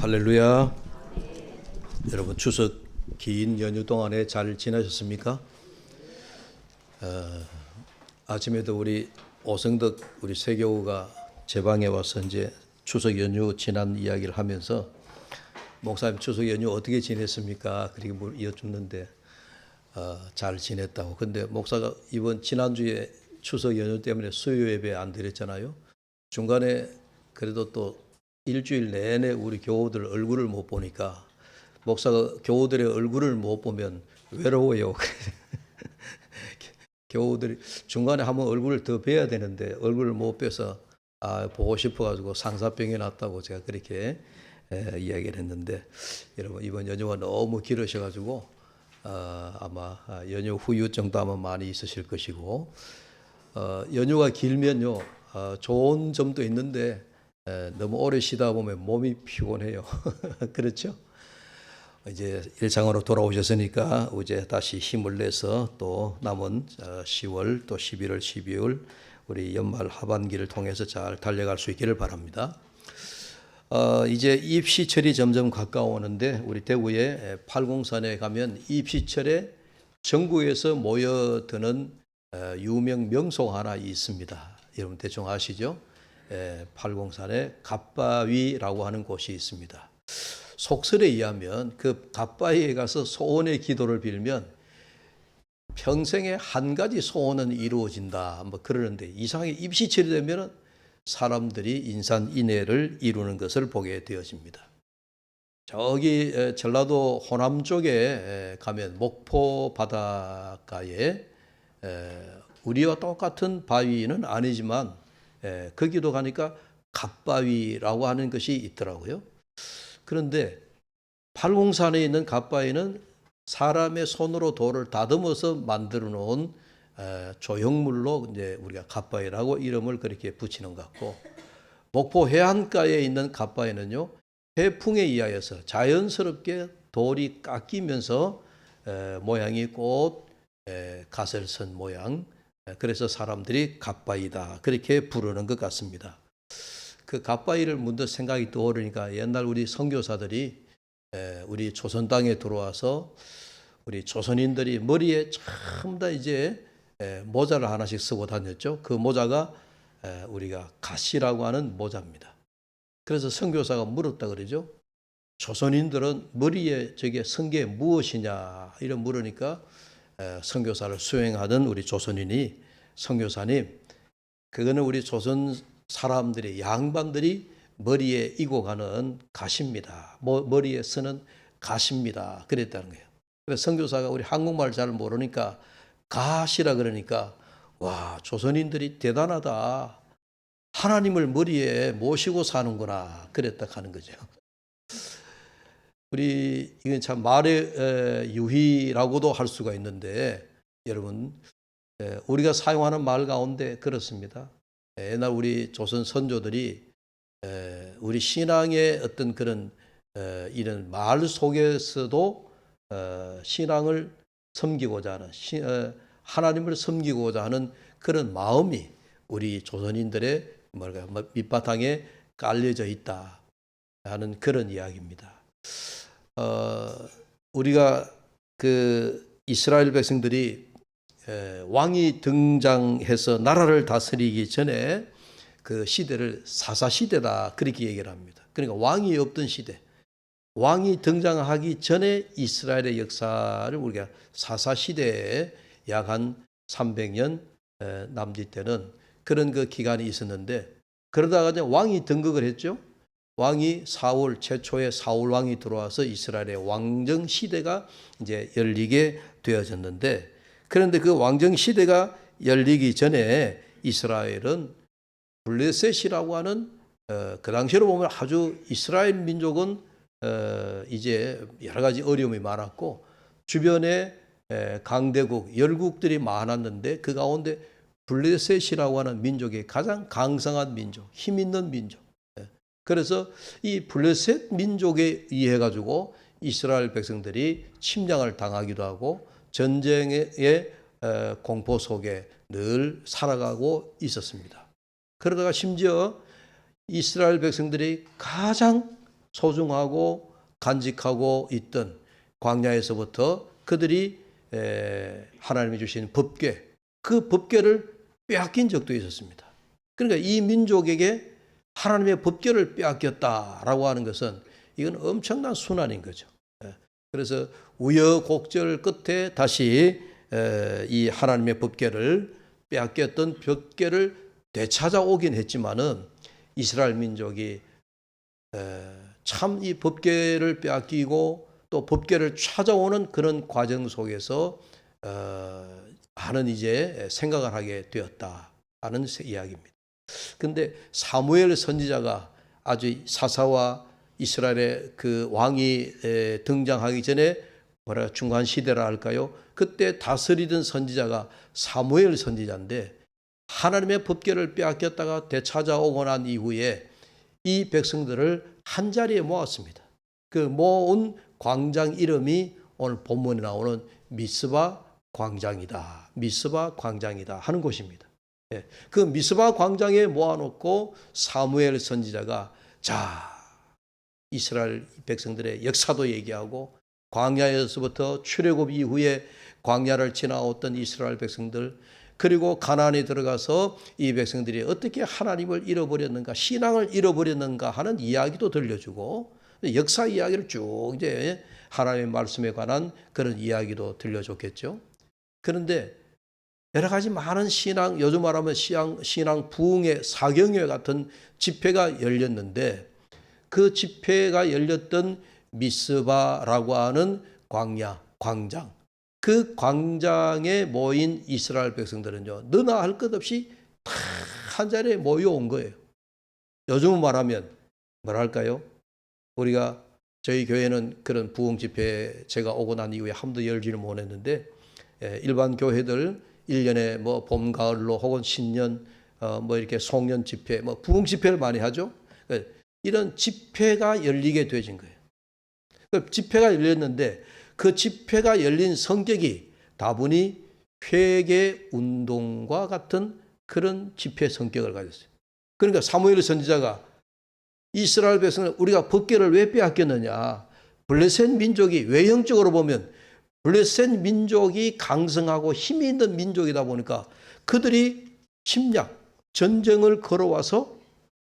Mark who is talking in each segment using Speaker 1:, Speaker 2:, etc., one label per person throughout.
Speaker 1: 할렐루야. 여러분 추석 긴 연휴 동안에 잘 지내셨습니까? 아침에도 우리 오성덕 우리 세교우가 제 방에 와서 이제 추석 연휴 지난 이야기를 하면서 목사님 추석 연휴 어떻게 지냈습니까? 그렇게 여쭙는데 잘 지냈다고. 근데 목사가 이번 지난주에 추석 연휴 때문에 수요 예배 안 드렸잖아요. 중간에 그래도 또 일주일 내내 우리 교우들 얼굴을 못 보니까 목사가 교우들의 얼굴을 못 보면 외로워요. 교우들이 중간에 한번 얼굴을 더 뵈야 되는데 얼굴을 못 뵈서 보고 싶어가지고 상사병이 났다고 제가 그렇게 이야기를 했는데, 여러분 이번 연휴가 너무 길으셔가지고 아마 연휴 후유증도 아마 많이 있으실 것이고, 연휴가 길면요 좋은 점도 있는데 너무 오래 쉬다 보면 몸이 피곤해요. 그렇죠? 이제 일상으로 돌아오셨으니까 이제 다시 힘을 내서 또 남은 10월 또 11월 12월 우리 연말 하반기를 통해서 잘 달려갈 수 있기를 바랍니다. 이제 입시철이 점점 가까워오는데 우리 대구의 팔공산에 가면 입시철에 전국에서 모여드는 유명 명소가 하나 있습니다. 여러분 대충 아시죠? 팔공산에 갓바위라고 하는 곳이 있습니다. 속설에 의하면 그 갓바위에 가서 소원의 기도를 빌면 평생에 한 가지 소원은 이루어진다 뭐 그러는데, 이상하게 입시철이 되면 사람들이 인산인해를 이루는 것을 보게 되어집니다. 저기 전라도 호남 쪽에 가면 목포 바닷가에 우리와 똑같은 바위는 아니지만 거기도 가니까 갓바위라고 하는 것이 있더라고요. 그런데 팔공산에 있는 갓바위는 사람의 손으로 돌을 다듬어서 만들어 놓은 조형물로 이제 우리가 갓바위라고 이름을 그렇게 붙이는 것 같고, 목포 해안가에 있는 갓바위는요 해풍에 의하여서 자연스럽게 돌이 깎이면서 모양이 꼭 갓을 선 모양, 그래서 사람들이 갓바위다 그렇게 부르는 것 같습니다. 그 갓바위를 문득 생각이 떠오르니까 옛날 우리 선교사들이 우리 조선 땅에 들어와서 우리 조선인들이 머리에 전부 다 이제 모자를 하나씩 쓰고 다녔죠. 그 모자가 우리가 갓이라고 하는 모자입니다. 그래서 선교사가 물었다 그러죠. 조선인들은 머리에 저게 쓴 게 무엇이냐 이런 물으니까 선교사를 수행하던 우리 조선인이, 선교사님 그거는 우리 조선 사람들이 양반들이 머리에 이고 가는 갓입니다. 머리에 쓰는 갓입니다. 그랬다는 거예요. 그래서 선교사가 우리 한국말 잘 모르니까 갓이라 그러니까 와 조선인들이 대단하다. 하나님을 머리에 모시고 사는구나 그랬다 하는 거죠. 우리 이건 참 말의 유희라고도 할 수가 있는데, 여러분 우리가 사용하는 말 가운데 그렇습니다. 옛날 우리 조선 선조들이 우리 신앙의 어떤 그런 이런 말 속에서도 신앙을 섬기고자 하는 하나님을 섬기고자 하는 그런 마음이 우리 조선인들의 밑바탕에 깔려져 있다 하는 그런 이야기입니다. 우리가 그 이스라엘 백성들이 왕이 등장해서 나라를 다스리기 전에 그 시대를 사사시대다 그렇게 얘기를 합니다. 그러니까 왕이 없던 시대, 왕이 등장하기 전에 이스라엘의 역사를 우리가 사사시대에 약 한 300년 남짓 되는 그런 그 기간이 있었는데, 그러다가 이제 왕이 등극을 했죠. 왕이 사울, 최초의 사울 왕이 들어와서 이스라엘의 왕정 시대가 이제 열리게 되어졌는데, 그런데 그 왕정 시대가 열리기 전에 이스라엘은 블레셋이라고 하는 그 당시로 보면 아주 이스라엘 민족은 이제 여러 가지 어려움이 많았고 주변에 강대국, 열국들이 많았는데 그 가운데 블레셋이라고 하는 민족이 가장 강성한 민족, 힘 있는 민족. 그래서 이 블레셋 민족에 의해 가지고 이스라엘 백성들이 침략을 당하기도 하고 전쟁의 공포 속에 늘 살아가고 있었습니다. 그러다가 심지어 이스라엘 백성들이 가장 소중하고 간직하고 있던 광야에서부터 그들이 하나님이 주신 법궤, 그 법궤를 빼앗긴 적도 있었습니다. 그러니까 이 민족에게 하나님의 법궤를 빼앗겼다라고 하는 것은 이건 엄청난 순환인 거죠. 그래서 우여곡절 끝에 다시 이 하나님의 법궤를 빼앗겼던 법궤를 되찾아오긴 했지만은 이스라엘 민족이 참 이 법궤를 빼앗기고 또 법궤를 찾아오는 그런 과정 속에서 많은 이제 생각을 하게 되었다 하는 이야기입니다. 근데 사무엘 선지자가 아주 사사와 이스라엘의 그 왕이 등장하기 전에 뭐라 중간 시대라 할까요? 그때 다스리던 선지자가 사무엘 선지자인데 하나님의 법궤를 빼앗겼다가 되찾아오고 난 이후에 이 백성들을 한 자리에 모았습니다. 그 모은 광장 이름이 오늘 본문에 나오는 미스바 광장이다. 미스바 광장이다 하는 곳입니다. 그 미스바 광장에 모아놓고 사무엘 선지자가 자, 이스라엘 백성들의 역사도 얘기하고 광야에서부터 출애굽 이후에 광야를 지나왔던 이스라엘 백성들, 그리고 가나안에 들어가서 이 백성들이 어떻게 하나님을 잃어버렸는가, 신앙을 잃어버렸는가 하는 이야기도 들려주고 역사 이야기를 쭉 이제 하나님의 말씀에 관한 그런 이야기도 들려줬겠죠. 그런데 여러 가지 많은 신앙, 요즘 말하면 신앙 부흥회, 사경회 같은 집회가 열렸는데 그 집회가 열렸던 미스바라고 하는 광장, 그 광장에 모인 이스라엘 백성들은요, 너나 할 것 없이 다 한 자리에 모여온 거예요. 요즘 말하면 뭐랄까요? 우리가 저희 교회는 그런 부흥 집회 제가 오고 난 이후에 한 번도 열지를 못했는데 일반 교회들 1년에 뭐 봄, 가을로 혹은 신년 뭐 이렇게 송년 집회, 뭐 부흥 집회를 많이 하죠. 이런 집회가 열리게 되어진 거예요. 집회가 열렸는데 그 집회가 열린 성격이 다분히 회개 운동과 같은 그런 집회 성격을 가졌어요. 그러니까 사무엘 선지자가 이스라엘 백성을 우리가 법궤를 왜 빼앗겼느냐. 블레셋 민족이 외형적으로 보면 블레셋 민족이 강성하고 힘이 있는 민족이다 보니까 그들이 침략, 전쟁을 걸어와서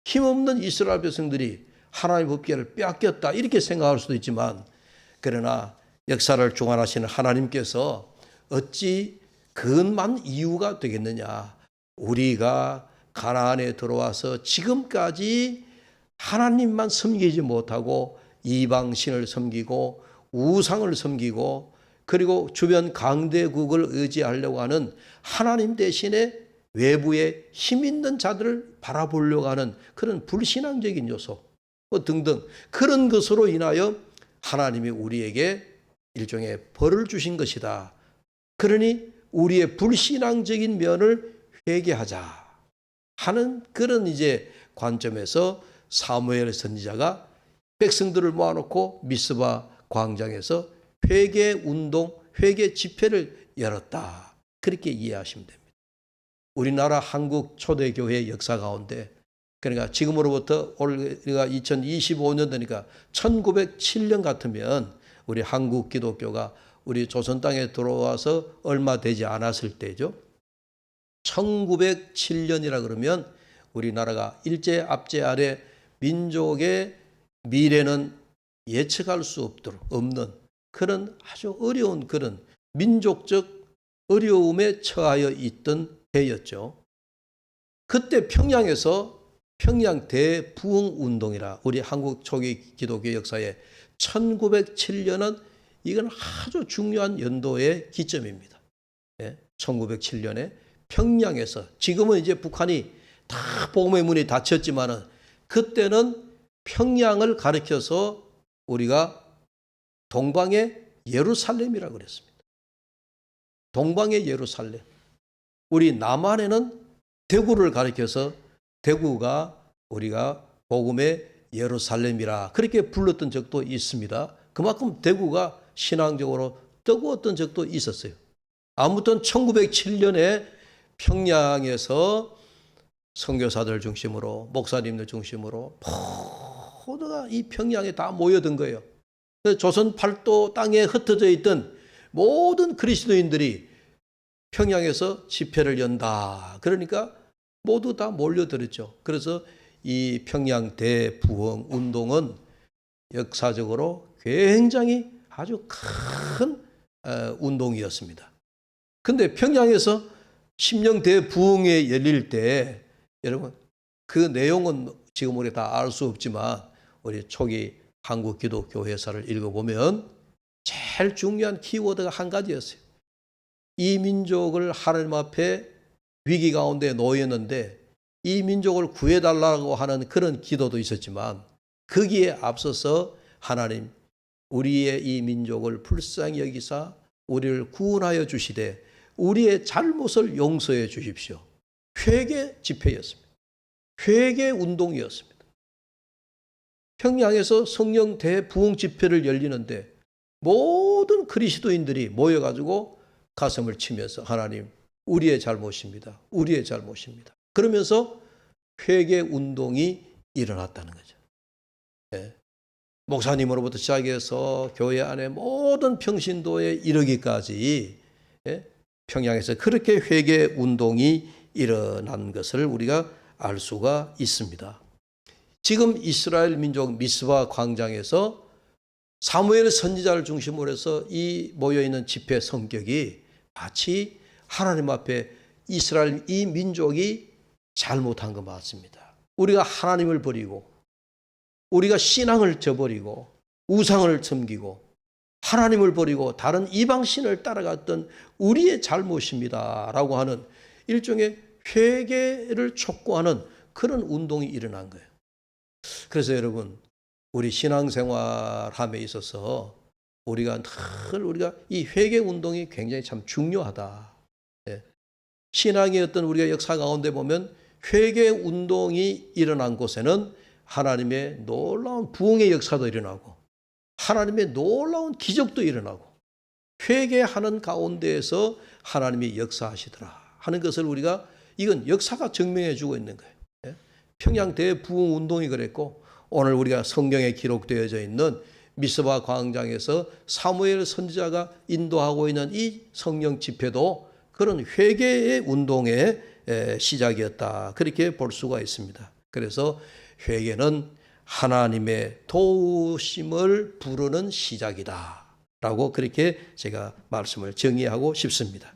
Speaker 1: 힘없는 이스라엘 백성들이 하나님의 법궤를 빼앗겼다 이렇게 생각할 수도 있지만 그러나 역사를 주관하시는 하나님께서 어찌 그것만 이유가 되겠느냐. 우리가 가나안에 들어와서 지금까지 하나님만 섬기지 못하고 이방신을 섬기고 우상을 섬기고 그리고 주변 강대국을 의지하려고 하는 하나님 대신에 외부에 힘 있는 자들을 바라보려고 하는 그런 불신앙적인 요소 등등 그런 것으로 인하여 하나님이 우리에게 일종의 벌을 주신 것이다. 그러니 우리의 불신앙적인 면을 회개하자 하는 그런 이제 관점에서 사무엘 선지자가 백성들을 모아놓고 미스바 광장에서 회개 운동, 회개 집회를 열었다. 그렇게 이해하시면 됩니다. 우리나라 한국 초대교회 역사 가운데 그러니까 지금으로부터 우리가 2025년도니까 1907년 같으면 우리 한국 기독교가 우리 조선 땅에 들어와서 얼마 되지 않았을 때죠. 1907년이라 그러면 우리나라가 일제 압제 아래 민족의 미래는 예측할 수 없는 그런 아주 어려운 그런 민족적 어려움에 처하여 있던 해였죠. 그때 평양에서 평양 대부흥 운동이라 우리 한국 초기 기독교 역사에 1907년은 이건 아주 중요한 연도의 기점입니다. 1907년에 평양에서 지금은 이제 북한이 다 복음의 문이 닫혔지만은 그때는 평양을 가리켜서 우리가 동방의 예루살렘이라고 그랬습니다. 동방의 예루살렘. 우리 남한에는 대구를 가리켜서 대구가 우리가 복음의 예루살렘이라 그렇게 불렀던 적도 있습니다. 그만큼 대구가 신앙적으로 뜨거웠던 적도 있었어요. 아무튼 1907년에 평양에서 선교사들 중심으로 목사님들 중심으로 모두가 이 평양에 다 모여든 거예요. 조선 팔도 땅에 흩어져 있던 모든 그리스도인들이 평양에서 집회를 연다. 그러니까 모두 다 몰려들었죠. 그래서 이 평양 대부흥 운동은 역사적으로 굉장히 아주 큰 운동이었습니다. 근데 평양에서 심령 대부흥회 열릴 때 여러분 그 내용은 지금 우리 다 알 수 없지만 우리 초기 한국 기독교회사를 읽어보면 제일 중요한 키워드가 한 가지였어요. 이 민족을 하나님 앞에 위기 가운데 놓였는데 이 민족을 구해달라고 하는 그런 기도도 있었지만 거기에 앞서서 하나님 우리의 이 민족을 불쌍히 여기사 우리를 구원하여 주시되 우리의 잘못을 용서해 주십시오. 회개 집회였습니다. 회개 운동이었습니다. 평양에서 성령 대부흥 집회를 열리는데 모든 그리스도인들이 모여가지고 가슴을 치면서 하나님 우리의 잘못입니다. 우리의 잘못입니다. 그러면서 회개 운동이 일어났다는 거죠. 예. 목사님으로부터 시작해서 교회 안에 모든 평신도에 이르기까지 평양에서 그렇게 회개 운동이 일어난 것을 우리가 알 수가 있습니다. 지금 이스라엘 민족 미스바 광장에서 사무엘 선지자를 중심으로 해서 이 모여있는 집회 성격이 마치 하나님 앞에 이스라엘 이 민족이 잘못한 것 맞습니다. 우리가 하나님을 버리고 우리가 신앙을 저버리고 우상을 섬기고 하나님을 버리고 다른 이방신을 따라갔던 우리의 잘못입니다 라고 하는 일종의 회개를 촉구하는 그런 운동이 일어난 거예요. 그래서 여러분 우리 신앙생활함에 있어서 우리가 이 회개 운동이 굉장히 참 중요하다. 신앙의 어떤 우리가 역사 가운데 보면 회개 운동이 일어난 곳에는 하나님의 놀라운 부흥의 역사도 일어나고 하나님의 놀라운 기적도 일어나고 회개하는 가운데에서 하나님이 역사하시더라 하는 것을 우리가 이건 역사가 증명해 주고 있는 거예요. 평양 대부흥 운동이 그랬고 오늘 우리가 성경에 기록되어져 있는 미스바 광장에서 사무엘 선지자가 인도하고 있는 이 성령 집회도 그런 회개의 운동의 시작이었다. 그렇게 볼 수가 있습니다. 그래서 회개는 하나님의 도우심을 부르는 시작이다 라고 그렇게 제가 말씀을 정의하고 싶습니다.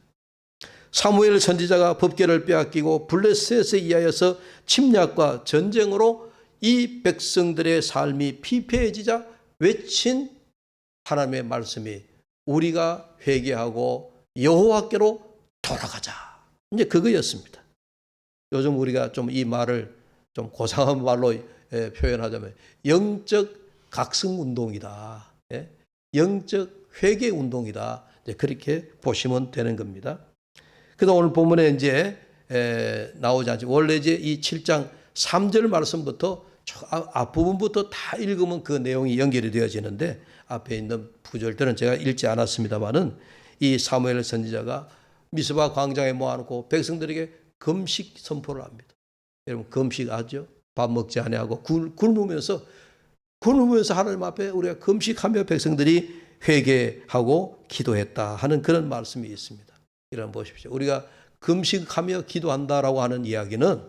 Speaker 1: 사무엘 선지자가 법궤를 빼앗기고 블레셋에 의하여서 침략과 전쟁으로 이 백성들의 삶이 피폐해지자 외친 하나님의 말씀이 우리가 회개하고 여호와께로 돌아가자. 이제 그거였습니다. 요즘 우리가 좀 이 말을 좀 고상한 말로 표현하자면 영적 각성 운동이다. 영적 회개 운동이다. 그렇게 보시면 되는 겁니다. 그래서 오늘 본문에 이제 나오지 않지만 원래 이제 이 7장 3절 말씀부터 앞부분부터 다 읽으면 그 내용이 연결이 되어지는데 앞에 있는 구절들은 제가 읽지 않았습니다만은 이 사무엘 선지자가 미스바 광장에 모아놓고 백성들에게 금식 선포를 합니다. 여러분 금식 아죠? 밥 먹지 아니하고 굶으면서 하나님 앞에 우리가 금식하며 백성들이 회개하고 기도했다 하는 그런 말씀이 있습니다. 이런 보십시오. 우리가 금식하며 기도한다라고 하는 이야기는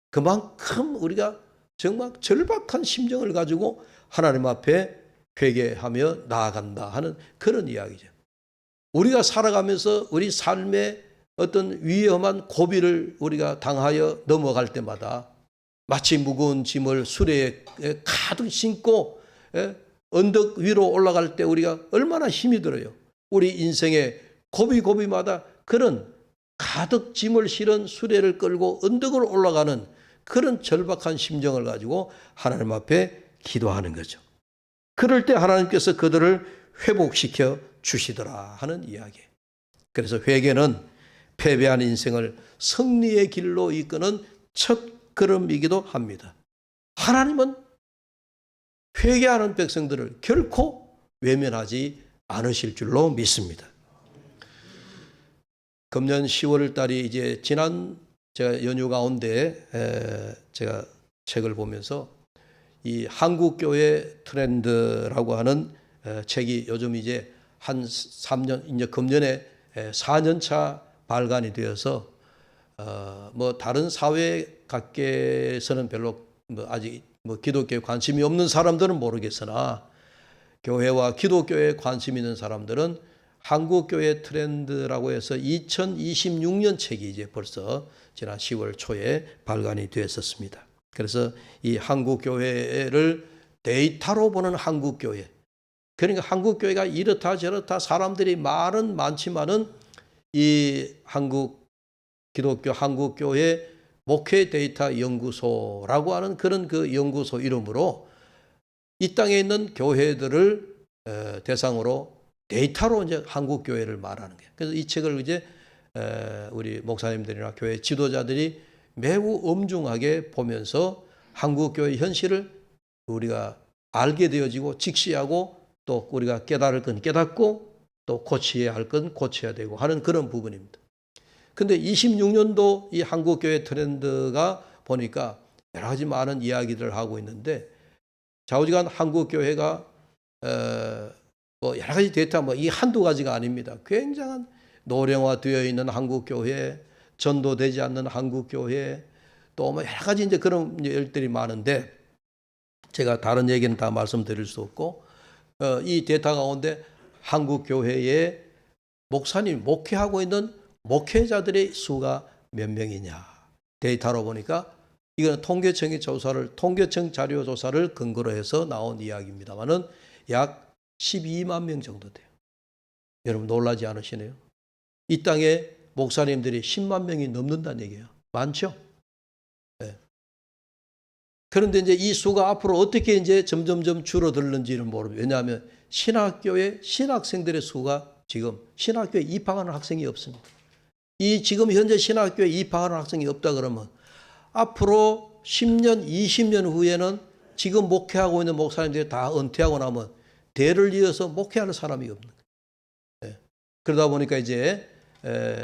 Speaker 1: 그만큼 우리가 정말 절박한 심정을 가지고 하나님 앞에 회개하며 나아간다 하는 그런 이야기죠. 우리가 살아가면서 우리 삶의 어떤 위험한 고비를 우리가 당하여 넘어갈 때마다 마치 무거운 짐을 수레에 가득 싣고 언덕 위로 올라갈 때 우리가 얼마나 힘이 들어요. 우리 인생의 고비고비마다 그런 가득 짐을 실은 수레를 끌고 언덕을 올라가는 그런 절박한 심정을 가지고 하나님 앞에 기도하는 거죠. 그럴 때 하나님께서 그들을 회복시켜 주시더라 하는 이야기. 그래서 회개는 패배한 인생을 승리의 길로 이끄는 첫 걸음이기도 합니다. 하나님은 회개하는 백성들을 결코 외면하지 않으실 줄로 믿습니다. 금년 10월 달이 이제 지난 제가 연휴 가운데 제가 책을 보면서 이 한국교회 트렌드라고 하는 책이 요즘 이제 한 3년, 이제 금년에 4년 차 발간이 되어서 뭐 다른 사회 각계에서는 별로 뭐 아직 뭐 기독교에 관심이 없는 사람들은 모르겠으나 교회와 기독교에 관심 있는 사람들은 한국교회 트렌드라고 해서 2026년 책이 이제 벌써 지난 10월 초에 발간이 되었었습니다. 그래서 이 한국교회를 데이터로 보는 한국교회. 그러니까 한국교회가 이렇다 저렇다 사람들이 말은 많지만은 이 기독교 한국교회 목회 데이터 연구소라고 하는 그런 그 연구소 이름으로 이 땅에 있는 교회들을 대상으로 데이터로 이제 한국교회를 말하는 거예요. 그래서 이 책을 이제 우리 목사님들이나 교회 지도자들이 매우 엄중하게 보면서 한국교회 현실을 우리가 알게 되어지고 직시하고 또 우리가 깨달을 건 깨닫고 또 고쳐야 할 건 고쳐야 되고 하는 그런 부분입니다. 근데 26년도 이 한국교회 트렌드가 보니까 여러 가지 많은 이야기들을 하고 있는데 좌우지간 한국교회가 뭐 여러 가지 데이터 뭐 이 한두 가지가 아닙니다. 굉장한 노령화되어 있는 한국교회, 전도되지 않는 한국교회, 또 뭐 여러 가지 이제 그런 일들이 많은데 제가 다른 얘기는 다 말씀드릴 수 없고 이 데이터 가운데 한국교회의 목사님 목회하고 있는 목회자들의 수가 몇 명이냐 데이터로 보니까 이거는 통계청의 통계청 자료 조사를 근거로 해서 나온 이야기입니다만은 약 12만 명 정도 돼요. 여러분 놀라지 않으시네요? 이 땅에 목사님들이 10만 명이 넘는다는 얘기예요. 많죠? 네. 그런데 이제 이 수가 앞으로 어떻게 이제 점점점 줄어들는지는 모릅니다. 왜냐하면 신학교의 신학생들의 수가 지금 신학교에 입학하는 학생이 없습니다. 이 지금 현재 신학교에 입학하는 학생이 없다 그러면 앞으로 10년, 20년 후에는 지금 목회하고 있는 목사님들이 다 은퇴하고 나면 대를 이어서 목회하는 사람이 없는 거예요. 네. 그러다 보니까 이제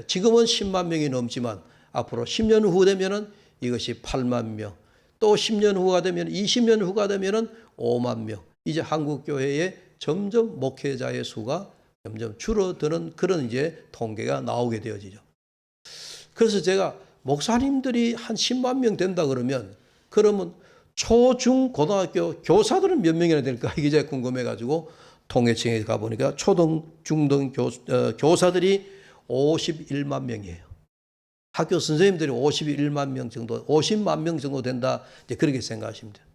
Speaker 1: 지금은 10만 명이 넘지만 앞으로 10년 후 되면은 이것이 8만 명, 또 10년 후가 되면 20년 후가 되면은 5만 명. 이제 한국 교회에 점점 목회자의 수가 점점 줄어드는 그런 이제 통계가 나오게 되어지죠. 그래서 제가 목사님들이 한 10만 명 된다 그러면 초, 중, 고등학교 교사들은 몇 명이나 될까 이게 제가 궁금해가지고 통계청에 가보니까 초등, 중등 교사들이 51만 명이에요. 학교 선생님들이 51만 명 정도, 50만 명 정도 된다. 이제 그렇게 생각하시면 돼요.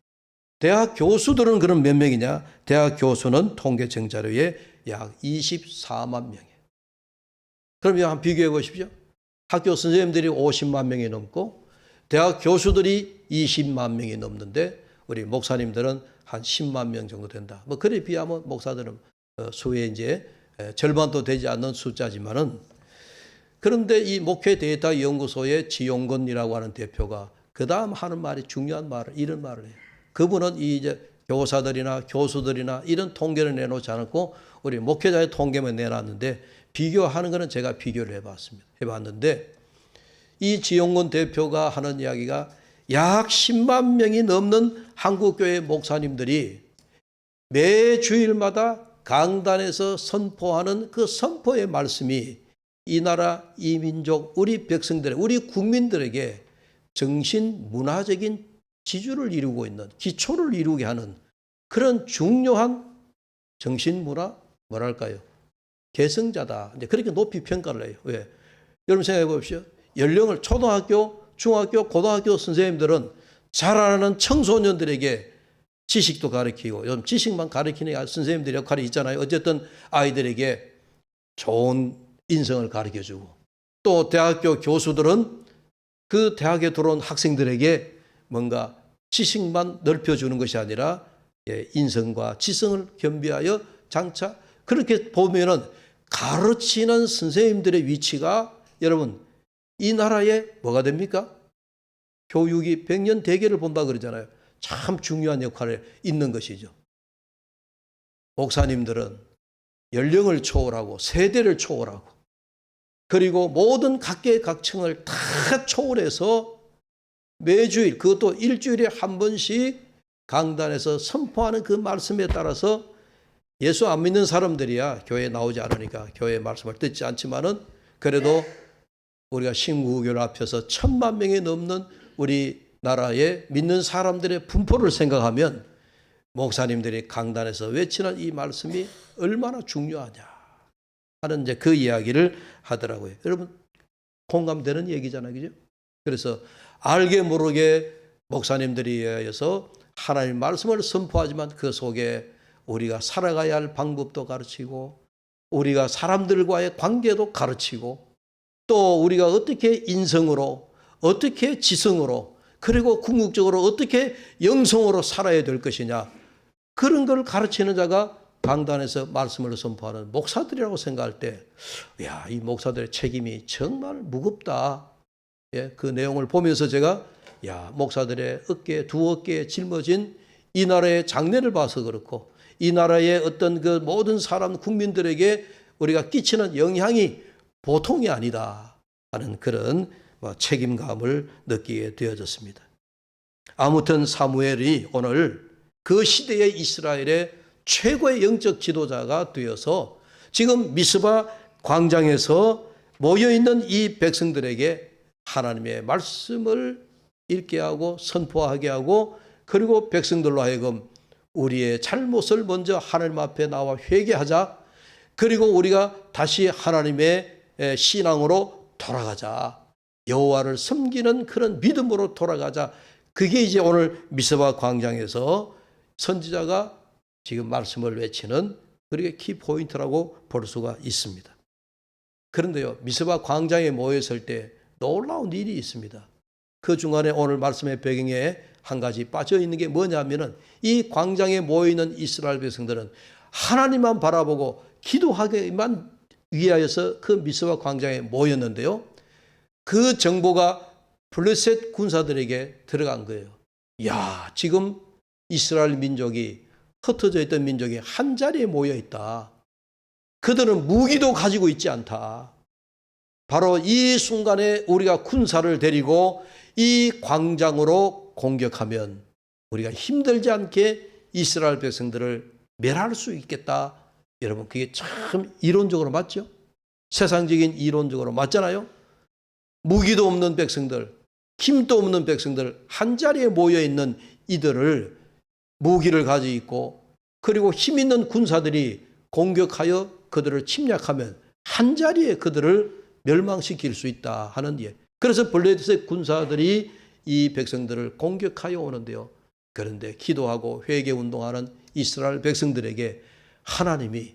Speaker 1: 대학 교수들은 그럼 몇 명이냐? 대학 교수는 통계청 자료에 약 24만 명이에요. 그럼 한번 비교해 보십시오. 학교 선생님들이 50만 명이 넘고 대학 교수들이 20만 명이 넘는데 우리 목사님들은 한 10만 명 정도 된다. 뭐 그래 비하면 목사들은 수의 이제 절반도 되지 않는 숫자지만은 그런데 이 목회 데이터 연구소의 지용건이라고 하는 대표가 그 다음 하는 말이 중요한 말을 이런 말을 해요. 그분은 이제 교사들이나 교수들이나 이런 통계를 내놓지 않았고 우리 목회자의 통계만 내놨는데 비교하는 것은 제가 비교를 해봤는데 이 지용건 대표가 하는 이야기가 약 10만 명이 넘는 한국교회 목사님들이 매 주일마다 강단에서 선포하는 그 선포의 말씀이 이 나라, 이 민족, 우리 백성들의, 우리 국민들에게 정신, 문화적인 지주를 이루고 있는, 기초를 이루게 하는 그런 중요한 정신, 문화, 뭐랄까요? 계승자다. 이제 그렇게 높이 평가를 해요. 왜? 여러분 생각해 보십시오. 연령을 초등학교, 중학교, 고등학교 선생님들은 자라나는 청소년들에게 지식도 가르치고 요즘 지식만 가르치는 선생님들의 역할이 있잖아요. 어쨌든 아이들에게 좋은 인성을 가르쳐주고 또 대학교 교수들은 그 대학에 들어온 학생들에게 뭔가 지식만 넓혀주는 것이 아니라 인성과 지성을 겸비하여 장차 그렇게 보면은 가르치는 선생님들의 위치가 여러분 이 나라에 뭐가 됩니까? 교육이 100년 대계를 본다 그러잖아요. 참 중요한 역할을 있는 것이죠. 목사님들은 연령을 초월하고 세대를 초월하고 그리고 모든 각계각층을 다 초월해서 매주일 그것도 일주일에 한 번씩 강단에서 선포하는 그 말씀에 따라서 예수 안 믿는 사람들이야 교회에 나오지 않으니까 교회의 말씀을 듣지 않지만은 그래도 우리가 신구교를 앞에서 1,000,000명이 넘는 우리나라의 믿는 사람들의 분포를 생각하면 목사님들이 강단에서 외치는 이 말씀이 얼마나 중요하냐 하는 이제 그 이야기를 하더라고요. 여러분 공감되는 얘기잖아요, 그죠? 그래서 알게 모르게 목사님들에 의해서 하나님 말씀을 선포하지만 그 속에 우리가 살아가야 할 방법도 가르치고 우리가 사람들과의 관계도 가르치고 또 우리가 어떻게 인성으로 어떻게 지성으로 그리고 궁극적으로 어떻게 영성으로 살아야 될 것이냐 그런 걸 가르치는 자가 강단에서 말씀을 선포하는 목사들이라고 생각할 때 야, 이 목사들의 책임이 정말 무겁다. 예, 그 내용을 보면서 제가 야, 목사들의 어깨에 두 어깨에 짊어진 이 나라의 장래를 봐서 그렇고 이 나라의 어떤 그 모든 사람 국민들에게 우리가 끼치는 영향이 보통이 아니다 하는 그런 책임감을 느끼게 되어졌습니다. 아무튼 사무엘이 오늘 그 시대의 이스라엘의 최고의 영적 지도자가 되어서 지금 미스바 광장에서 모여있는 이 백성들에게 하나님의 말씀을 읽게 하고 선포하게 하고 그리고 백성들로 하여금 우리의 잘못을 먼저 하나님 앞에 나와 회개하자. 그리고 우리가 다시 하나님의 신앙으로 돌아가자. 여호와를 섬기는 그런 믿음으로 돌아가자. 그게 이제 오늘 미스바 광장에서 선지자가 지금 말씀을 외치는 그게 키포인트라고 볼 수가 있습니다. 그런데요, 미스바 광장에 모였을 때 놀라운 일이 있습니다. 그 중간에 오늘 말씀의 배경에 한 가지 빠져 있는 게 뭐냐면은 이 광장에 모여있는 이스라엘 백성들은 하나님만 바라보고 기도하기만 위하여서 그 미스바 광장에 모였는데요. 그 정보가 블레셋 군사들에게 들어간 거예요. 야, 지금 이스라엘 민족이 흩어져 있던 민족이 한 자리에 모여 있다. 그들은 무기도 가지고 있지 않다. 바로 이 순간에 우리가 군사를 데리고 이 광장으로 공격하면 우리가 힘들지 않게 이스라엘 백성들을 멸할 수 있겠다. 여러분 그게 참 이론적으로 맞죠? 세상적인 이론적으로 맞잖아요. 무기도 없는 백성들, 힘도 없는 백성들 한 자리에 모여있는 이들을 무기를 가지고 있고 그리고 힘 있는 군사들이 공격하여 그들을 침략하면 한 자리에 그들을 멸망시킬 수 있다 하는 예. 그래서 블레셋 군사들이 이 백성들을 공격하여 오는데요. 그런데 기도하고 회개운동하는 이스라엘 백성들에게 하나님이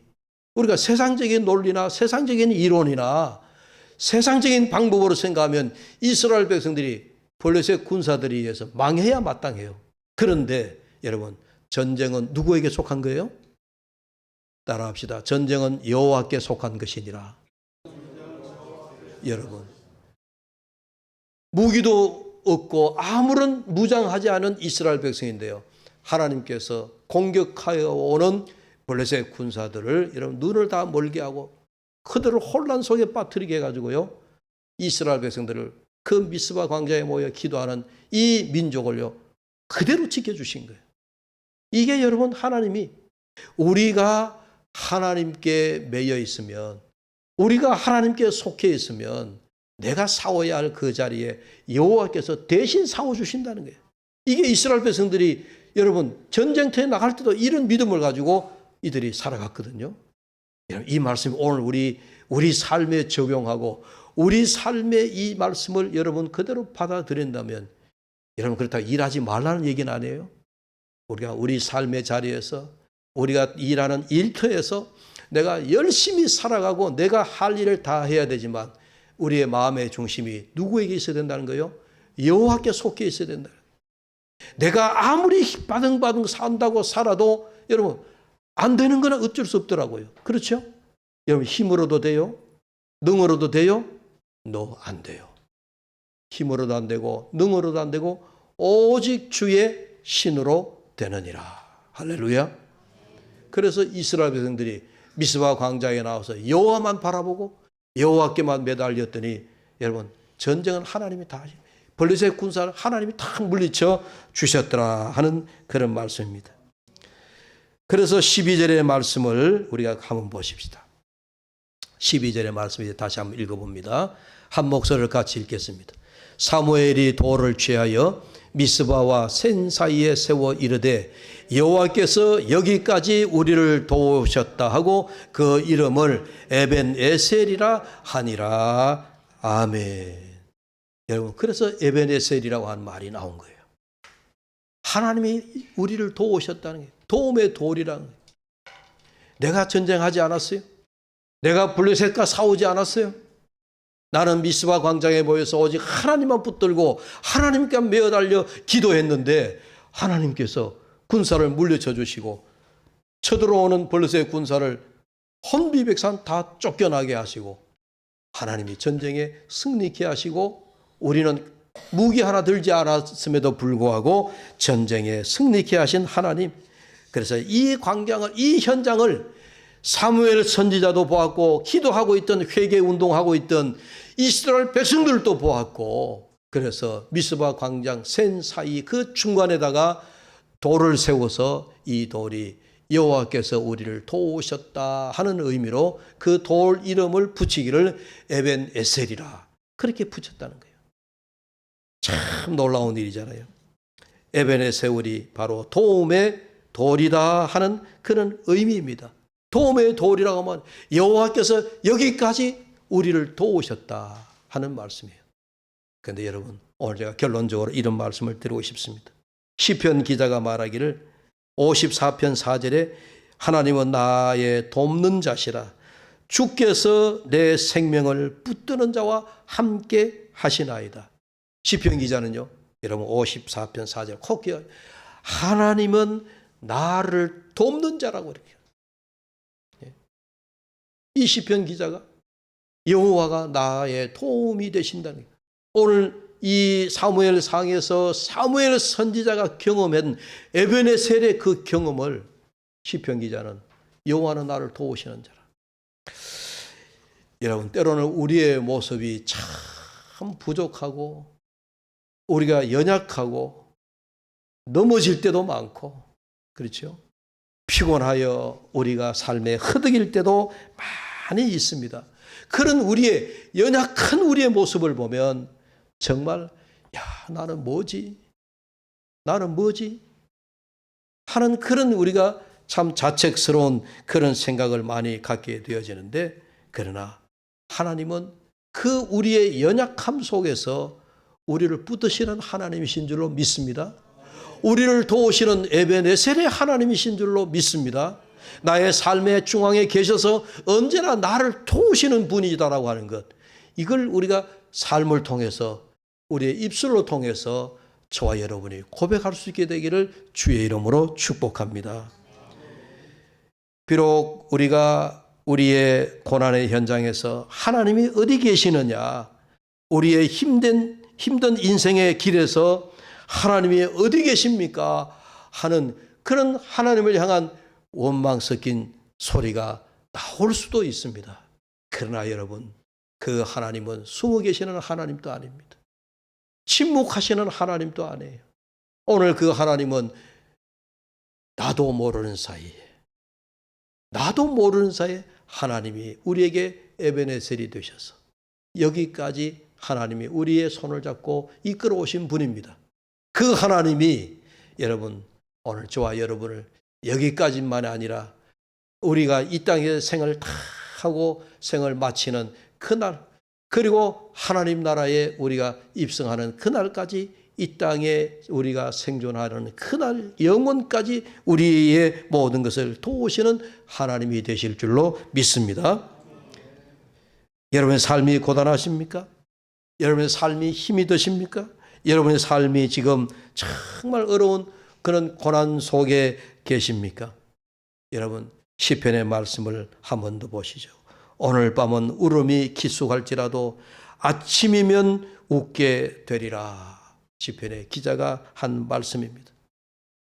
Speaker 1: 우리가 세상적인 논리나 세상적인 이론이나 세상적인 방법으로 생각하면 이스라엘 백성들이 블레셋 군사들에 의해서 망해야 마땅해요. 그런데 여러분 전쟁은 누구에게 속한 거예요? 따라합시다. 전쟁은 여호와께 속한 것이니라. 여러분 무기도 없고 아무런 무장하지 않은 이스라엘 백성인데요. 하나님께서 공격하여 오는 블레셋 군사들을 여러분 눈을 다 멀게 하고 그들을 혼란 속에 빠뜨리게 해가지고요. 이스라엘 백성들을 그 미스바 광장에 모여 기도하는 이 민족을요. 그대로 지켜주신 거예요. 이게 여러분 하나님이 우리가 하나님께 매여 있으면 우리가 하나님께 속해 있으면 내가 싸워야 할 그 자리에 여호와께서 대신 싸워주신다는 거예요. 이게 이스라엘 백성들이 여러분 전쟁터에 나갈 때도 이런 믿음을 가지고 이들이 살아갔거든요. 이 말씀이 오늘 우리 삶에 적용하고 우리 삶의 이 말씀을 여러분 그대로 받아들인다면 여러분 그렇다고 일하지 말라는 얘기는 아니에요. 우리가 우리 삶의 자리에서 우리가 일하는 일터에서 내가 열심히 살아가고 내가 할 일을 다 해야 되지만 우리의 마음의 중심이 누구에게 있어야 된다는 거예요? 여호와께 속해 있어야 된다. 내가 아무리 바등바등 산다고 살아도 여러분 안 되는 건 어쩔 수 없더라고요. 그렇죠? 여러분 힘으로도 돼요? 능으로도 돼요? No, 안 돼요. 힘으로도 안 되고 능으로도 안 되고 오직 주의 신으로 되느니라. 할렐루야. 그래서 이스라엘 백성들이 미스바 광장에 나와서 여호와만 바라보고 여호와께만 매달렸더니 여러분 전쟁은 하나님이 다 하시고 블레셋 군사를 하나님이 탁 물리쳐 주셨더라 하는 그런 말씀입니다. 그래서 12절의 말씀을 우리가 한번 보십시다. 12절의 말씀을 다시 한번 읽어봅니다. 한 목소리를 같이 읽겠습니다. 사무엘이 돌을 취하여 미스바와 센 사이에 세워 이르되 여호와께서 여기까지 우리를 도우셨다 하고 그 이름을 에벤에셀이라 하니라. 아멘. 여러분, 그래서 에벤에셀이라고 하는 말이 나온 거예요. 하나님이 우리를 도우셨다는 거예요. 도움의 돌이라는 거예요. 내가 전쟁하지 않았어요? 내가 블레셋과 싸우지 않았어요? 나는 미스바 광장에 모여서 오직 하나님만 붙들고 하나님께 매어달려 기도했는데 하나님께서 군사를 물리쳐 주시고 쳐들어오는 블레셋 군사를 혼비백산 다 쫓겨나게 하시고 하나님이 전쟁에 승리케 하시고 우리는 무기 하나 들지 않았음에도 불구하고 전쟁에 승리케 하신 하나님. 그래서 이 광경을, 이 현장을 사무엘 선지자도 보았고 기도하고 있던, 회개 운동하고 있던 이스라엘 백성들도 보았고, 그래서 미스바 광장 센 사이 그 중간에다가 돌을 세워서 이 돌이 여호와께서 우리를 도우셨다 하는 의미로 그 돌 이름을 붙이기를 에벤에셀이라 그렇게 붙였다는 거예요. 참 놀라운 일이잖아요. 에벤에셀이 바로 도움의 돌이다 하는 그런 의미입니다. 도움의 돌이라고 하면 여호와께서 여기까지 우리를 도우셨다 하는 말씀이에요. 그런데 여러분, 오늘 제가 결론적으로 이런 말씀을 드리고 싶습니다. 시편 기자가 말하기를 54편 4절에 하나님은 나의 돕는 자시라 주께서 내 생명을 붙드는 자와 함께 하시나이다. 시편 기자는요, 여러분 54편 4절 콕 기억, 하나님은 나를 돕는 자라고 이렇게. 이 시편 기자가 여호와가 나의 도움이 되신다는 거예요. 오늘 이 사무엘 상에서 사무엘 선지자가 경험한 에벤에셀의 그 경험을 시편 기자는 여호와는 나를 도우시는 자라. 여러분, 때로는 우리의 모습이 참 부족하고 우리가 연약하고 넘어질 때도 많고 그렇죠. 피곤하여 우리가 삶에 허덕일 때도 많이 있습니다. 그런 우리의 연약한 우리의 모습을 보면 정말 나는 뭐지? 나는 뭐지? 하는 그런 우리가 참 자책스러운 그런 생각을 많이 갖게 되어지는데, 그러나 하나님은 그 우리의 연약함 속에서 우리를 붙드시는 하나님이신 줄로 믿습니다. 우리를 도우시는 에벤에셀의 하나님이신 줄로 믿습니다. 나의 삶의 중앙에 계셔서 언제나 나를 도우시는 분이다라고 하는 것, 이걸 우리가 삶을 통해서 우리의 입술로 통해서 저와 여러분이 고백할 수 있게 되기를 주의 이름으로 축복합니다. 비록 우리가 우리의 고난의 현장에서 하나님이 어디 계시느냐, 우리의 힘든 인생의 길에서 하나님이 어디 계십니까 하는 그런 하나님을 향한 원망 섞인 소리가 나올 수도 있습니다. 그러나 여러분, 그 하나님은 숨어 계시는 하나님도 아닙니다. 침묵하시는 하나님도 아니에요. 오늘 그 하나님은 나도 모르는 사이에 하나님이 우리에게 에벤에셀이 되셔서 여기까지 하나님이 우리의 손을 잡고 이끌어 오신 분입니다. 그 하나님이 여러분, 오늘 저와 여러분을 여기까지만이 아니라 우리가 이 땅에 생을 다 하고 생을 마치는 그날, 그리고 하나님 나라에 우리가 입성하는 그날까지 이 땅에 우리가 생존하는 그날 영원까지 우리의 모든 것을 도우시는 하나님이 되실 줄로 믿습니다. 여러분의 삶이 고단하십니까? 여러분의 삶이 힘이 드십니까? 여러분의 삶이 지금 정말 어려운 그런 고난 속에 계십니까? 여러분, 시편의 말씀을 한 번 더 보시죠. 오늘 밤은 울음이 기숙할지라도 아침이면 웃게 되리라. 시편의 기자가 한 말씀입니다.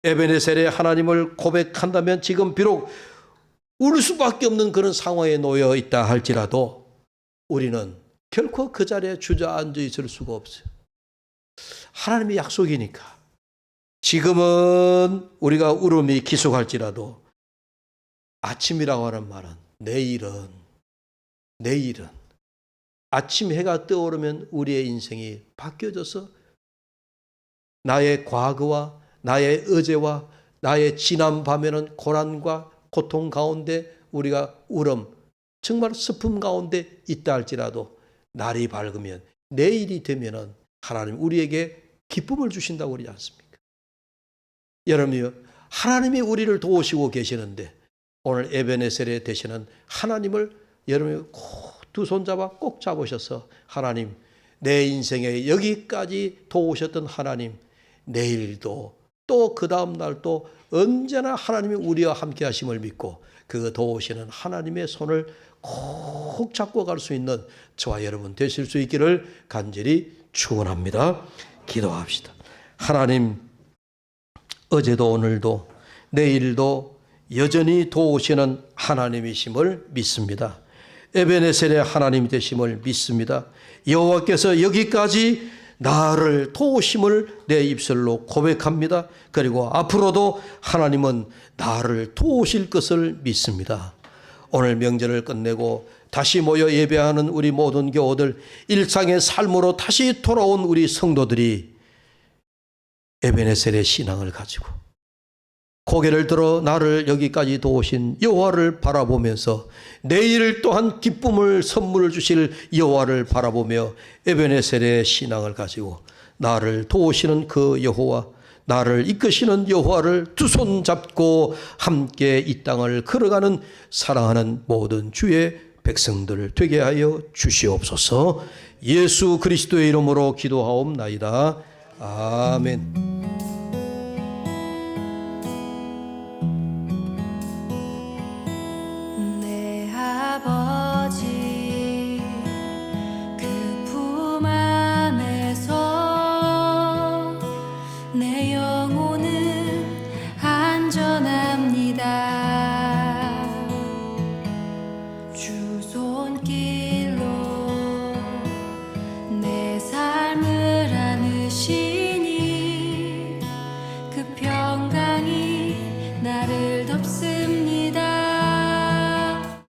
Speaker 1: 에벤에셀의 하나님을 고백한다면 지금 비록 울 수밖에 없는 그런 상황에 놓여 있다 할지라도 우리는 결코 그 자리에 주저앉아 있을 수가 없어요. 하나님의 약속이니까. 지금은 우리가 울음이 기속할지라도 아침이라고 하는 말은 내일은 아침 해가 떠오르면 우리의 인생이 바뀌어져서 나의 과거와 나의 어제와 나의 지난 밤에는 고난과 고통 가운데 우리가 울음, 정말 슬픔 가운데 있다 할지라도 날이 밝으면 내일이 되면은 하나님 우리에게 기쁨을 주신다고 그러지 않습니까? 여러분이요, 하나님이 우리를 도우시고 계시는데 오늘 에베네셀에 되시는 하나님을 여러분이 두 손 잡아 꼭 잡으셔서 하나님, 내 인생에 여기까지 도우셨던 하나님, 내일도 또 그 다음 날도 언제나 하나님이 우리와 함께 하심을 믿고 그 도우시는 하나님의 손을 꼭 잡고 갈 수 있는 저와 여러분 되실 수 있기를 간절히 축원합니다. 기도합시다. 하나님, 어제도 오늘도 내일도 여전히 도우시는 하나님이심을 믿습니다. 에베네셀의 하나님 되심을 믿습니다. 여호와께서 여기까지 나를 도우심을 내 입술로 고백합니다. 그리고 앞으로도 하나님은 나를 도우실 것을 믿습니다. 오늘 명절을 끝내고 다시 모여 예배하는 우리 모든 교우들, 일상의 삶으로 다시 돌아온 우리 성도들이 에베네셀의 신앙을 가지고 고개를 들어 나를 여기까지 도우신 여호와를 바라보면서 내일 또한 기쁨을 선물을 주실 여호와를 바라보며 에베네셀의 신앙을 가지고 나를 도우시는 그 여호와, 나를 이끄시는 여호와를 두 손 잡고 함께 이 땅을 걸어가는 사랑하는 모든 주의 백성들 되게 하여 주시옵소서. 예수 그리스도의 이름으로 기도하옵나이다. 아멘.